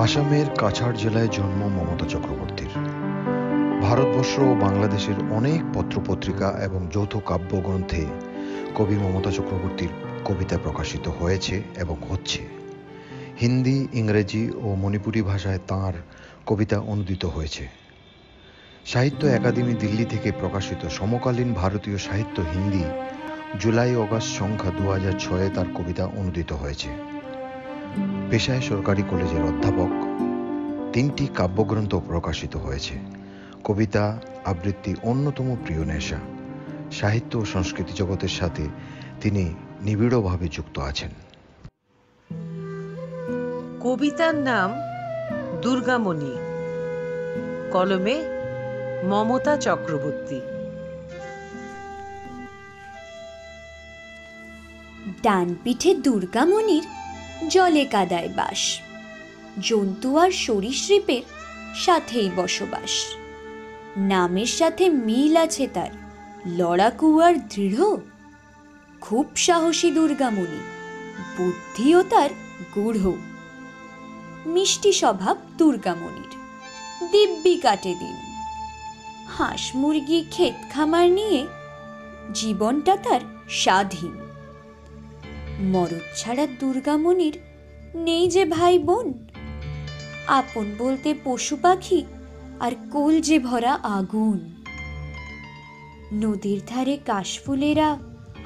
আসামের কাছাড় জেলায় জন্ম মমতা চক্রবর্তীর। ভারতবর্ষ ও বাংলাদেশের অনেক পত্রপত্রিকা এবং যৌথ কাব্যগ্রন্থে কবি মমতা চক্রবর্তীর কবিতা প্রকাশিত হয়েছে এবং হচ্ছে। হিন্দি, ইংরেজি ও মণিপুরি ভাষায় তাঁর কবিতা অনূদিত হয়েছে। সাহিত্য একাডেমি দিল্লি থেকে প্রকাশিত সমকালীন ভারতীয় সাহিত্য হিন্দি জুলাই অগাস্ট সংখ্যা 2006 তার কবিতা অনূদিত হয়েছে। পেশায় সরকারি কলেজের অধ্যাপক। 3টি কাব্যগ্রন্থ প্রকাশিত হয়েছে। কবিতা আবৃত্তি অন্যতম প্রিয় নেশা। সাহিত্য ও সংস্কৃতি জগতের সাথে তিনি নিবিড়ভাবে যুক্ত আছেন। কবিতার নাম দুর্গামণি, কলমে মমতা চক্রবর্তী। ডান পিঠে দুর্গামণির জলে কাদায় বাস, জন্তু আর সরীসৃপের সাথেই বসবাস। নামের সাথে মিল আছে তার, লড়াকু আর দৃঢ়। খুব সাহসী দুর্গামণি, বুদ্ধিও তার গূঢ়। মিষ্টি স্বভাব দুর্গামণির, দিব্যি কাটে দিন। হাঁস মুরগি ক্ষেত খামার নিয়ে জীবনটা তার স্বাধীন। মরদ ছাড়া দুর্গামণির নেই যে ভাই বোন, আপন বলতে পশু পাখি আর কলজে ভরা আগুন। নদীর ধারে কাশফুলেরা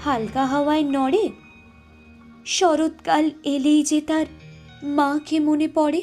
হালকা হাওয়ায় নড়ে, শরৎকাল এলেই যে তার মাকে মনে পড়ে।